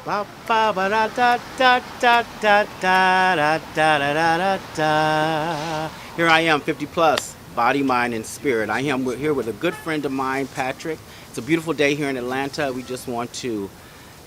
Ba ba ba da da da da da da da da da da da. Here I am, 50 plus, body, mind, and spirit. I am here with a good friend of mine, Patrick. It's a beautiful day here in Atlanta. We just want to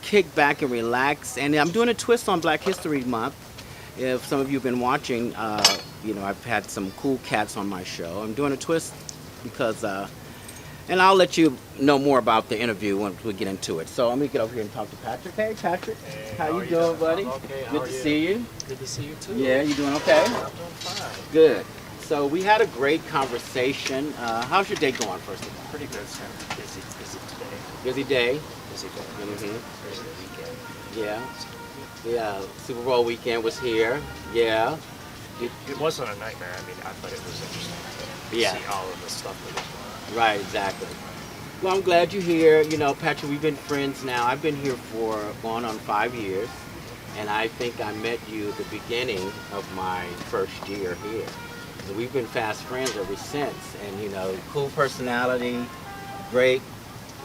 kick back and relax. And I'm doing a twist on Black History Month. If some of you have been watching, I've had some cool cats on my show. I'm doing a twist because and I'll let you know more about the interview once we get into it. So I'm gonna get over here and talk to Patrick. Hey, Patrick. Hey, how you doing, buddy? I'm okay. How Good are to you? see you. Good to see you too. Yeah, you doing okay? I'm doing fine. Good. So we had a great conversation. How's your day going, first of all? Pretty good. It's kind of busy today. Busy day. Busy day. Mm-hmm. Busy weekend. Yeah. Yeah. Super Bowl weekend was here. Yeah. It wasn't a nightmare. I mean, I thought it was interesting to Yeah. see all of the stuff that was going Right. Exactly. Well, I'm glad you're here. You know, Patrick, we've been friends now. I've been here for going on 5 years, and I think I met you at the beginning of my first year here. So we've been fast friends ever since, and cool personality, great,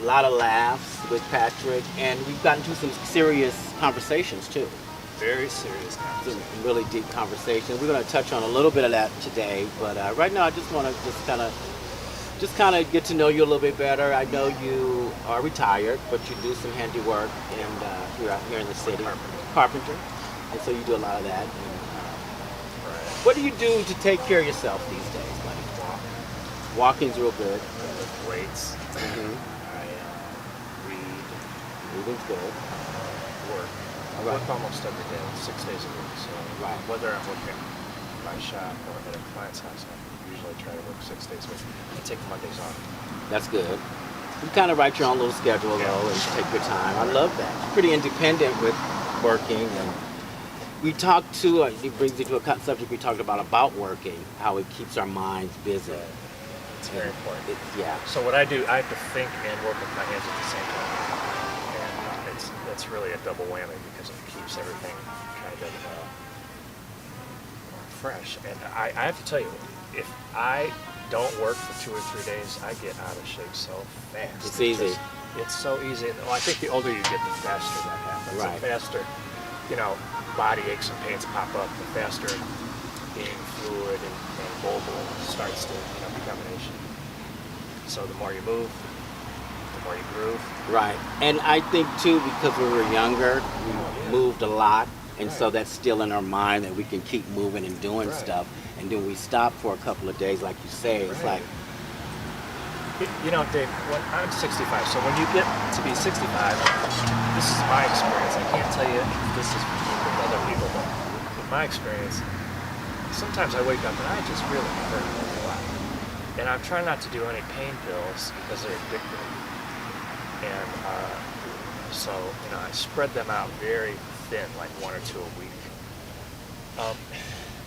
a lot of laughs with Patrick, and we've gotten to some serious conversations too. on. Very serious Some conversation. really deep conversations. We're going to touch on a little bit of that today, but right now I just want to just kind of get to know you a little bit better. I know you are retired, but you do some handiwork, and you're out here in the city, carpenter, and so you do a lot of that. And, Right. what do you do to take care of yourself these days, buddy? Walk. Walking's real good. Lift weights. Mm-hmm. I read. Moving's good. Work. I Right. work almost every day, 6 days a week. So Right. whether I'm working in my shop or at a client's house, I usually try to work 6 days a week. I take Mondays off. That's good. You kind of write your own little schedule though, and take your time. I love that. You're pretty independent with working, and we talked to. It brings me to a subject we talked about working, how it keeps our minds busy. It's very important. Yeah. So what I do, I have to think and work with my hands at the same time, and it's really a double whammy because it keeps everything kind of fresh. And I have to tell you, if I don't work for 2 or 3 days, I get out of shape so fast. It's easy. It's so easy. Well, I think the older you get, the faster that happens. Right. The faster, body aches and pains pop up. The faster being fluid and mobile starts to become an issue. So the more you move, the more you groove. Right. And I think too, because we were younger, we yeah. moved a lot, and so Right. that's still in our mind that we can keep moving and doing Right. stuff. And then we stop for a couple of days, like you say. It's Right. like, Dave, when I'm 65, so when you get to be 65, this is my experience. I can't tell you if this is with other people, but in my experience, sometimes I wake up and I just really hurt a lot. And I'm trying not to do any pain pills because they're addictive. And so, I spread them out very thin, like 1 or 2 a week.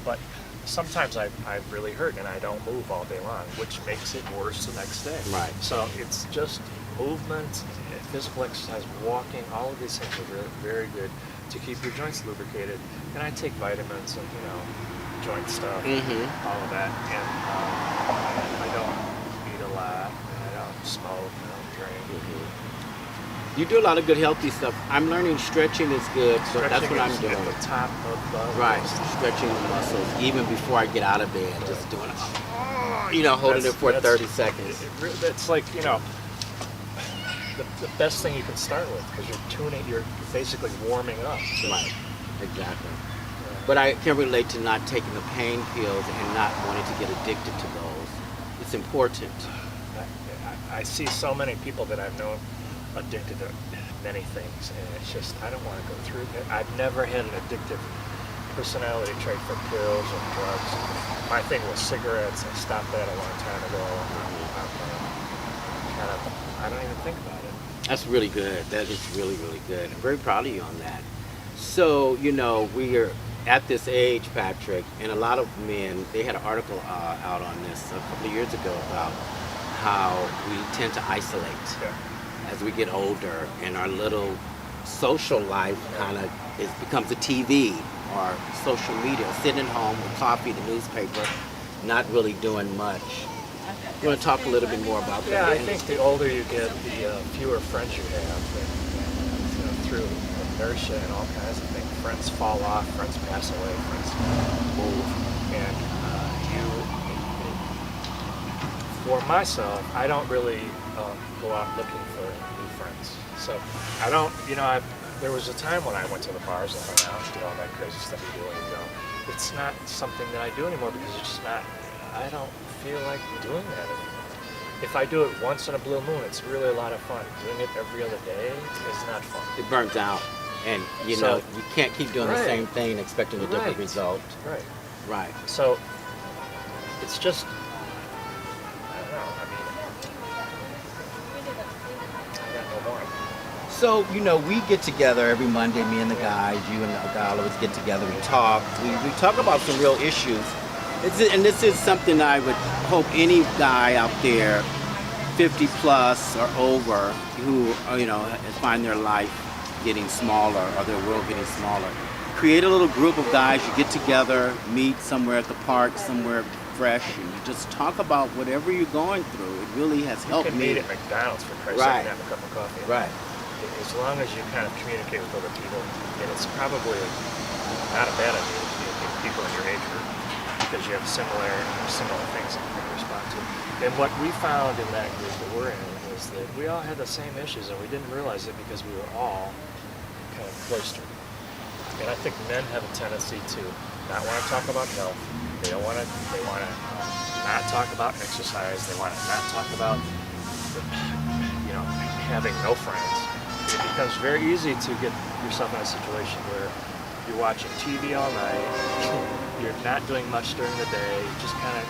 But sometimes I really hurt and I don't move all day long, which makes it worse the next day. Right. So it's just movement, physical exercise, walking, all of these things are very, very good to keep your joints lubricated. And I take vitamins and, joint stuff, all of that. And I don't eat a lot, and I don't smoke, I don't drink. you do a lot of good healthy stuff. I'm learning stretching is good, so that's Stretching what I'm is doing. at the top of the Right, list. stretching the muscles even before I get out of bed, just doing holding it for 30 seconds. It's like, the best thing you can start with because you're basically warming up. So, Right, exactly. But I can relate to not taking the pain pills and not wanting to get addicted to those. It's important. I see so many people that I've known addicted to many things, and it's just, I don't want to go through it. I've never had an addictive personality trait for pills or drugs. My thing was cigarettes. I stopped that a long time ago. I don't even think about it. That's really good. That is really, really good. I'm very proud of you on that. So, we are at this age, Patrick, and a lot of men, they had an article out on this a couple of years ago about how we tend to isolate Yeah. as we get older, and our little social life kind of becomes a TV or social media, sitting at home with coffee, the newspaper, not really doing much. You want to talk a little bit more about that? Yeah, I think the older you get, the fewer friends you have. And, through inertia and all kinds of things. Friends fall off, friends pass away, friends move, and for myself, I don't really go out looking for new friends. So I don't, there was a time when I went to the bars and hung out and did all that crazy stuff you do when you go. It's not something that I do anymore because it's just not, I don't feel like doing that anymore. If I do it once in a blue moon, it's really a lot of fun. Doing it every other day is not fun. It burns out. And, you can't keep doing the same thing and expecting a different result. Right. Right. So it's just, I don't know, I got no more. So, we get together every Monday, me and the guys, you and the guy always get together, we talk. We talk about some real issues. And this is something I would hope any guy out there, 50 plus or over, who, find their life getting smaller or their world getting smaller. Create a little group of guys, you get together, meet somewhere at the park, somewhere fresh, and you just talk about whatever you're going through. It really has helped me. You can meet at McDonald's for Christ's sake and have a cup of coffee. Right. As long as you kind of communicate with other people, and it's probably not a bad idea to communicate with people in your age group because you have similar things that you can respond to. And what we found in that group that we're in is that we all had the same issues, and we didn't realize it because we were all kind of cloistered. And I think men have a tendency to not want to talk about health. They want to not talk about exercise. They want to not talk about having no friends. It becomes very easy to get yourself in a situation where you're watching TV all night, you're not doing much during the day, just kind of,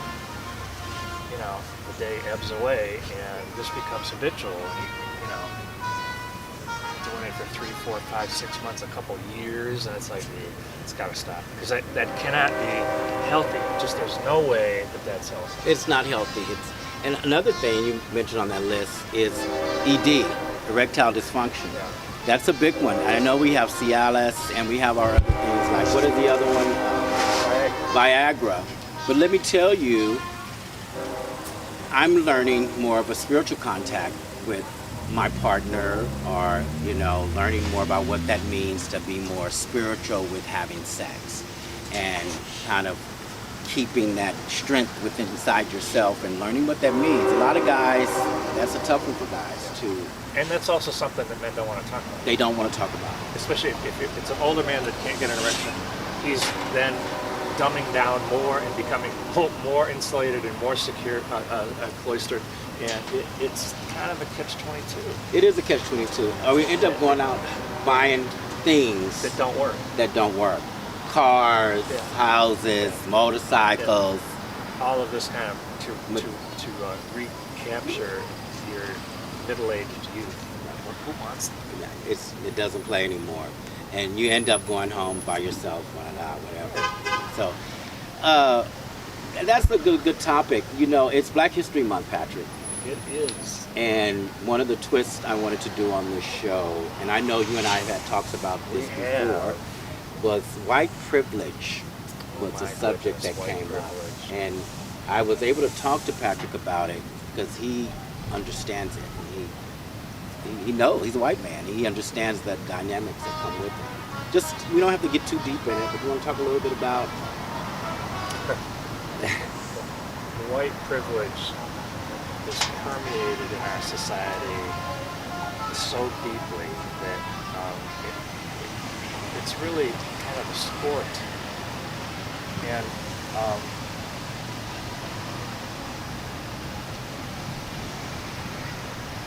the day ebbs away, and this becomes habitual. Doing it for 3, 4, 5, 6 months, a couple years, and it's like, it's got to stop. Because that cannot be healthy. Just there's no way that that's healthy. It's not healthy. And another thing you mentioned on that list is ED, erectile dysfunction. Yeah. That's a big one. I know we have Cialis and we have our other things like, what is the other one? Viagra. But let me tell you, I'm learning more of a spiritual contact with my partner, or learning more about what that means to be more spiritual with having sex and kind of keeping that strength within inside yourself and learning what that means. A lot of guys, that's a tough one for guys too. And that's also something that men don't want to talk about. They don't want to talk about. Especially if it's an older man that can't get an erection, he's then dumbing down more and becoming more insulated and more secure, cloistered. And it's kind of a catch-22. It is a catch-22. Or we end up going out buying things that don't work. Cars, houses, motorcycles. All of this kind of to recapture your middle-aged youth. Who wants them? Yeah, it doesn't play anymore. And you end up going home by yourself, whatever. So, that's a good topic. It's Black History Month, Patrick. It is. And one of the twists I wanted to do on this show, and I know you and I have had talks about this before, was white privilege was a subject that came up. And I was able to talk to Patrick about it because he understands it. He knows, he's a white man. He understands the dynamics that come with it. We don't have to get too deep in it, but you want to talk a little bit about white privilege is permeated in our society so deeply that it's really kind of a sport. And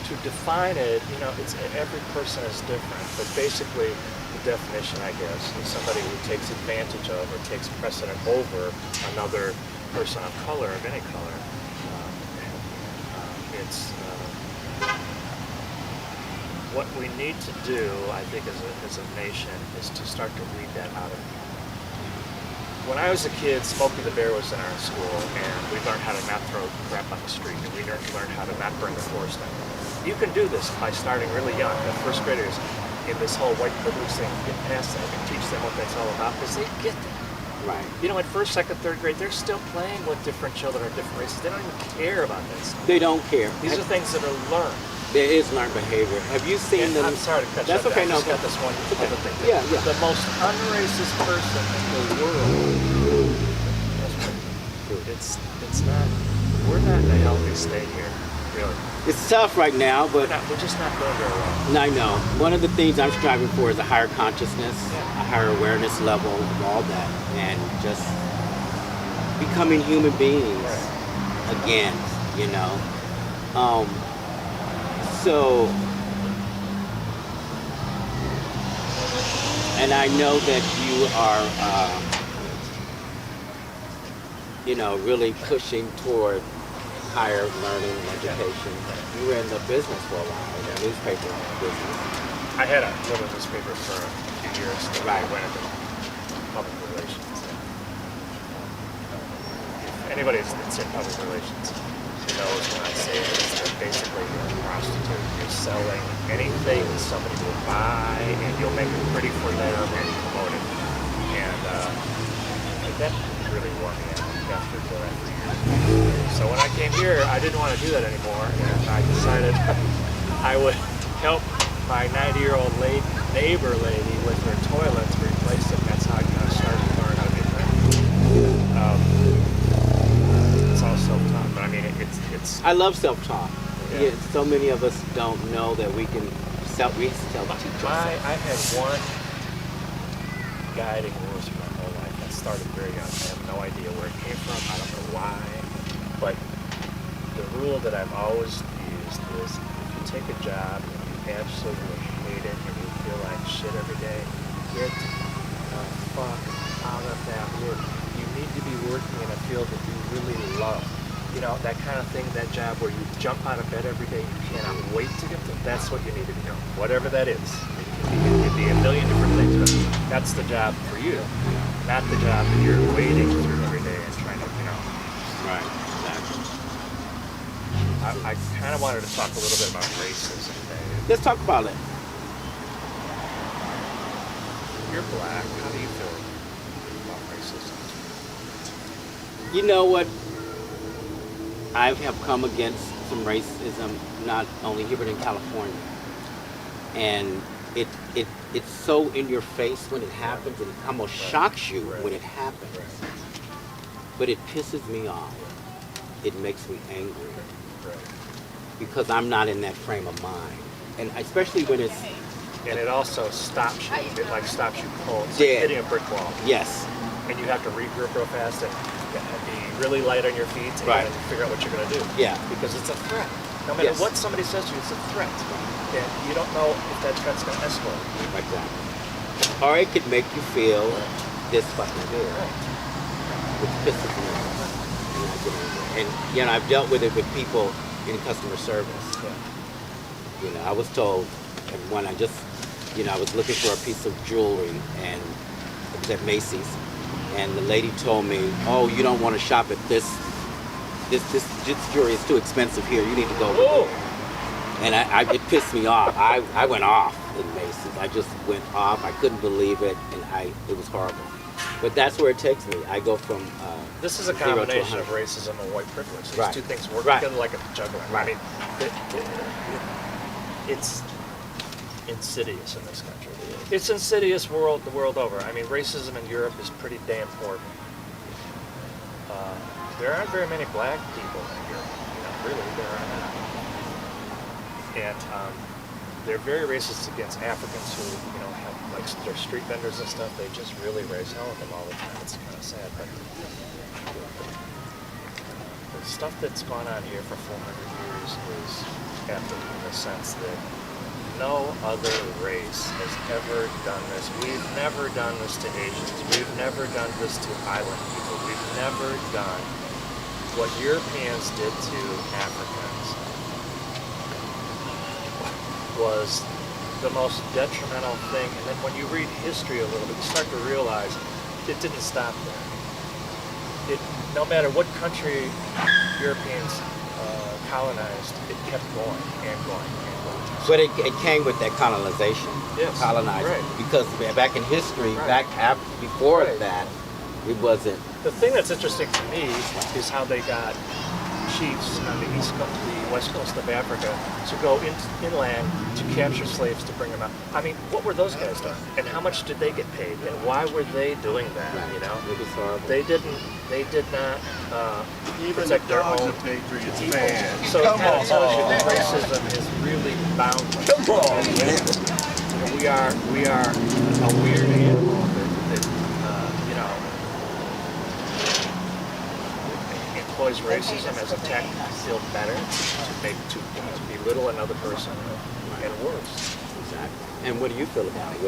to define it, it's every person is different, but basically the definition, I guess, is somebody who takes advantage of or takes precedent over another person of color, of any color. It's what we need to do, I think, as a nation, is to start to weed that out of people. When I was a kid, Smokey the Bear was in our school, and we learned how to not throw crap on the street, and we learned how to not burn the forest down. You can do this by starting really young. The first graders in this whole white privilege thing get past that and teach them what that's all about, because they get that. Right. In first, second, third grade, they're still playing with different children of different races. They don't even care about this. They don't care. These are things that are learned. There is learned behavior. Have you seen And them? I'm sorry to cut That's you off. okay, I no. just got this one okay. other thing. Yeah, yeah. The most unracist person in the world. It's not. We're not in a healthy state here, really. It's tough right now, but We're just not doing very well. I know. One of the things I'm striving for is a higher consciousness, Yeah. a higher awareness level of all that, and just becoming human beings again, you know. So, and I know that you are, you know, really pushing toward higher learning and education. You were in the business for a while, in the newspaper business. I had a little newspaper for a few years. Then I Right. went into public relations. If anybody that's in public relations knows when I say this, that basically you're a prostitute. You're selling anything somebody will buy, and you'll make it pretty for them and promote it. And that really wore me out after doing that for years. So when I came here, I didn't want to do that anymore, and I decided I would help my 90-year-old neighbor lady with her toilet to replace it. That's how I kind of started to learn how to do that. It's all self-taught, but I mean, it's I love self-talk. Yeah. Yeah, so many of us don't know that we can self-teach ourselves. I had one guiding rules for my whole life. That started very young. I have no idea where it came from. I don't know why. But the rule that I've always used is if you take a job and you absolutely hate it and you feel like shit every day, get the fuck out of that work. You need to be working in a field that you really love. You know, that kind of thing, that job where you jump out of bed every day, you cannot wait to get to. That's what you need to be doing. Whatever that is. It could be a million different things, but that's the job for you. Not the job that you're wading through every day and trying to, you know. Right, exactly. I kind of wanted to talk a little bit about racism today. Let's talk about it. You're black. How do you feel about racism? You know what? I have come against some racism, not only here but in California, and it's so in your face when it happens, and it almost shocks you when it happens. But it pisses me off. It makes me angry because I'm not in that frame of mind, and especially when it's And it also stops you. It like stops you cold. It's Dead. like hitting a brick wall. yes, And you have to regroup real fast and be really light on your feet and Right. figure out what you're going to do. yeah, Because it's a threat. No matter Yes. what somebody says to you, it's a threat. And you don't know if that threat's going to escalate. like that. Or it could make you feel this fucking good, which pisses me off. And I get angry. And you know, I've dealt with it with people in customer service. You know, I was told when I just, you know, I was looking for a piece of jewelry and it was at Macy's, and the lady told me, "Oh, you don't want to shop at this jewelry is too expensive here. You need to go over Oh. there." And it pissed me off. I went off in Macy's. I just went off. I couldn't believe it, and it was horrible. But that's where it takes me. I go from This is a 0 to combination of 100. racism and white privilege. These Right. two things work Right. together like a juggler. Right. I mean, it's insidious in this country. It's insidious the world over. I mean, racism in Europe is pretty damn horrible. There aren't very many black people in Europe. You know, really, there are not. And they're very racist against Africans who, you know, have like their street vendors and stuff. They just really raise hell with them all the time. It's kind of sad, but the stuff that's gone on here for 400 years is epic in the sense that no other race has ever done this. We've never done this to Asians. We've never done this to island people. We've never done what Europeans did to Africans. Was the most detrimental thing. And then when you read history a little bit, you start to realize it didn't stop there. No matter what country Europeans colonized, it kept going and going and going. But it came with that colonization, Yes, colonizing, right. because back in history, Right. before Right. that, it wasn't. The thing that's interesting to me is how they got chiefs on the east coast, the west coast of Africa, to go inland to capture slaves to bring them out. I mean, what were those guys doing? And how much did they get paid? And why were they doing that? You know, It was horrible. they did not Even the protect their dog's own a patriot's people. man. So it kind of tells you that racism is really boundless. Come on, man. We are a weird animal that you know, employs racism as a tactic to feel better, to belittle another person, and worse. Exactly. And what do you feel about it?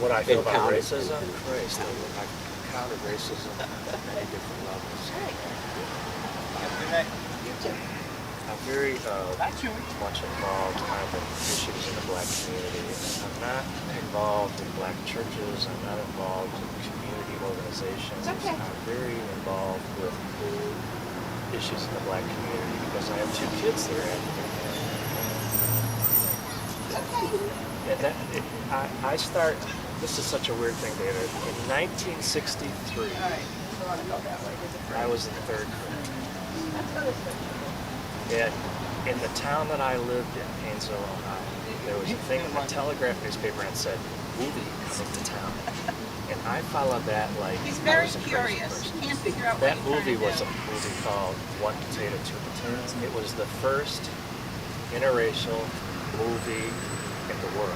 What I feel about Encountered. racism, Christ, I've encountered racism at many different levels. I'm very much involved kind of in issues in the black community. I'm not involved in black churches. I'm not involved in community organizations. Okay. I'm very involved with issues in the black community because I have 2 kids that are African American. And I start. This is such a weird thing, David. In 1963, I was in 3rd grade. And in the town that I lived in, Painesville, Ohio, there was a thing in the Telegraph newspaper that said, movie coming to town. And I followed that like He's I very was a crazy curious. person. Can't figure out That what movie he's trying was to a movie called One Potato, Two Potatoes. It was the first interracial movie in the world.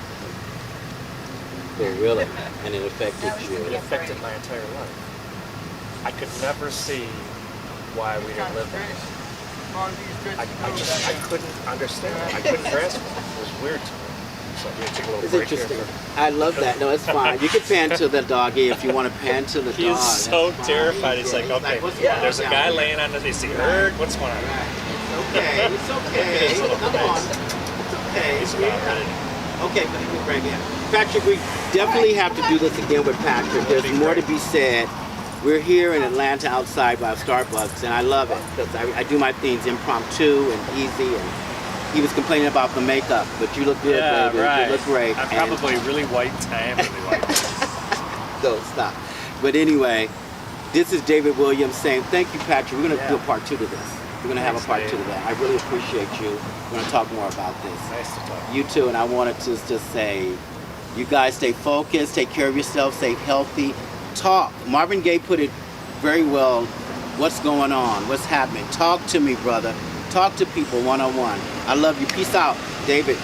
Oh, really? And it affected It you. affected my entire life. I could never see why we didn't live there. I couldn't understand it. I couldn't grasp it. It was weird to me. So I'm going to take a little It's break interesting. here. I love that. No, it's fine. You can pan to the doggy if you want to pan to the He dog. is so That's fine. terrified. He's like, okay, what's going on there's a down guy here? laying on this. Is he hurt? What's going on? It's okay. It's okay. His little Come on. face. It's okay. He's about ready. Okay, but he was right here. Patrick, we definitely have to do this again with Patrick. There's more to be said. We're here in Atlanta outside by Starbucks, and I love it because I do my things impromptu and easy. And he was complaining about the makeup, but you look good, baby. You look great. I'm And- probably really white. I am really white. So stop. But anyway, this is David Williams saying thank you, Patrick. We're going to do a part 2 to this. We're going to have a Thanks, part 2 to Dave. that. I really appreciate you. We're going to talk more about this. Nice to talk. You too, and I wanted to just say, you guys stay focused, take care of yourself, stay healthy. Talk. Marvin Gaye put it very well. What's going on? What's happening? Talk to me, brother. Talk to people one-on-one. I love you. Peace out, David.